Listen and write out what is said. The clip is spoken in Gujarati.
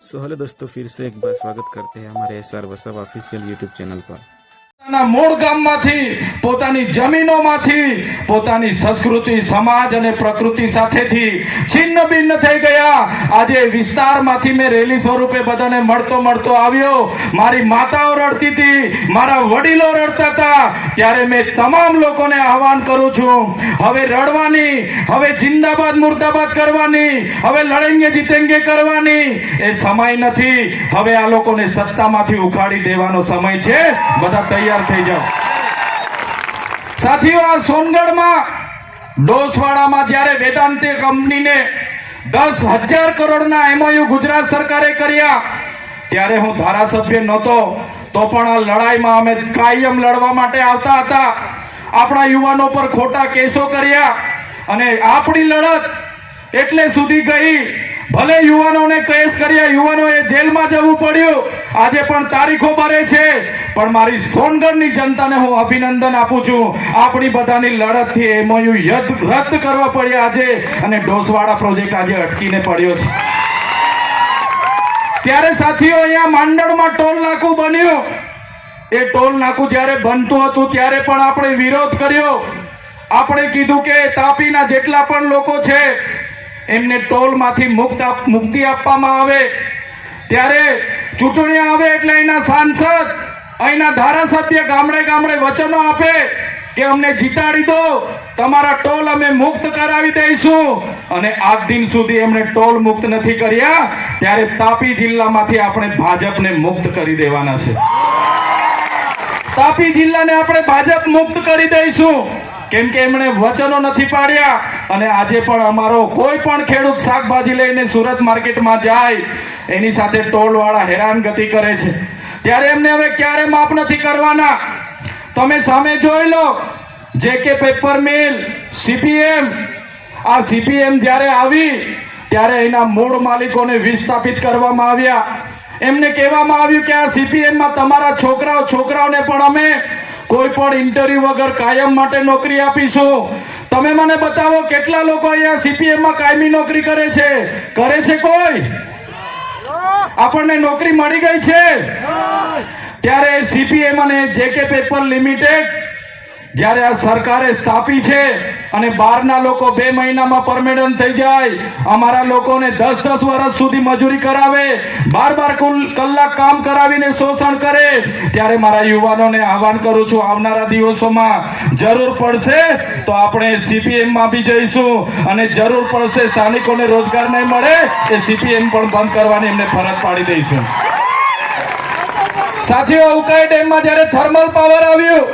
सो हेलो दोस्तों, फिर से एक बार स्वागत करते हैं हमारे SR Vasava official YouTube channel पर। મૂળ ગામમાંથી પોતાની જમીનોમાંથી પોતાની સંસ્કૃતિ સમાજ અને પ્રકૃતિ સાથેથી છિન્ન ભિન્ન થઈ ગયા। આજે વિસ્તારમાંથી મેં રેલી સ્વરૂપે બધાને મળતો આવ્યો। મારી માતાઓ રડતી હતી, મારા વડીલો રડતા હતા, ત્યારે મેં તમામ લોકોને આહવાન કરું છું, હવે રડવાની, હવે જિંદાબાદ મુર્દાબાદ કરવાની, હવે લડેંગે જીતેંગે કરવાની એ સમય નથી। હવે આ લોકોને સત્તામાંથી ઉખાડી દેવાનો સમય છે। બધા તૈયાર થઈ જાઓ। સાથીઓ, આ સોનગઢમાં ડોસવાડામાં જ્યારે વેદાંતે કંપનીને 10,000 કરોડના MOU ગુજરાત સરકારે કર્યા, ત્યારે હું ધારાસભ્ય નહોતો, તો પણ આ લડાઈમાં અમે કાયમ લડવા માટે આવતા હતા। આપણા યુવાનો પર ખોટા કેસો કર્યા અને આપણી લડત એટલે સુધી ગઈ, ભલે યુવાનોને કેસ કર્યા, યુવાનોએ જેલમાં જવું પડ્યું, આજે પણ તારીખો ભરે છે, પણ મારી સોનગઢની જનતાને હું અભિનંદન આપું છું। આપણી બધાની લડતથી MOU રદ કરવા પડ્યા આજે, અને ડોસવાડા પ્રોજેક્ટ આજે અટકીને પડ્યો છે। ત્યારે સાથીઓ, અહીંયા માંડળમાં ટોલ નાકું બન્યું, એ ટોલ નાકું જ્યારે બનતું હતું ત્યારે પણ આપણે વિરોધ કર્યો। આપણે કીધું કે તાપીના જેટલા પણ લોકો છે એમને ટોલમાંથી મુક્તિ આપવામાં આવે। ત્યારે ચૂંટણી આવે એટલે અહીંના સાંસદ, અહીંના ધારાસભ્ય ગામડે ગામડે વચનો આપે કે અમને જીતાડી દો, તમારા ટોલ અમે મુક્ત કરાવી દઈશું, અને આજ દિન સુધી એમણે ટોલ મુક્ત નથી કર્યા। ત્યારે તાપી જિલ્લામાંથી આપણે ભાજપને મુક્ત કરી દેવાના છે। તાપી જિલ્લાને આપણે ભાજપ મુક્ત કરી દઈશું, કેમ કે એમણે વચનો નથી પાડ્યા। અને આજે પણ અમારો કોઈ પણ ખેડૂત શાકભાજી લઈને સુરત માર્કેટમાં જાય, એની સાથે ટોલવાળા હેરાનગતિ કરે છે, ત્યારે એમને હવે ક્યારે માફ નથી કરવાના। તમે સામે જોઈ લો, JK પેપર મિલ, CPM, આ CPM જ્યારે આવી ત્યારે એના મૂળ માલિકોને વિસ્થાપિત કરવામાં આવ્યા। એમને કહેવામાં આવ્યું કે આ CPM માં તમારા છોકરાઓને પણ અમે કોઈ પણ ઇન્ટરવ્યુ વગર કાયમ માટે નોકરી આપીશું। તમે મને બતાવો કેટલા લોકો અહીંયા CPM માં કાયમી નોકરી કરે છે? કોઈ? આપણને નોકરી મળી ગઈ છે? ત્યારે CPM અને JK પેપર લિમિટેડ જ્યારે આ સરકારે સ્થાપી છે અને બહારના લોકો 2 મહિનામાં પરમેનન્ટ થઈ જાય, અમારા લોકોને 10-10 વર્ષ સુધી મજૂરી કરાવે, 12 કલાક કામ કરાવીને શોષણ કરે, ત્યારે મારા યુવાનોને આહવાન કરું છું, આવનારા દિવસોમાં જરૂર પડશે તો આપણે CPM માં બી જઈશું, અને જરૂર પડશે સ્થાનિકોને રોજગાર નહીં મળે એ CPM પણ બંધ કરવાની એમને ફરજ પાડી દઈશું। સાથીઓ, ઉકાઈ ડેમમાં જ્યારે થર્મલ પાવર આવ્યું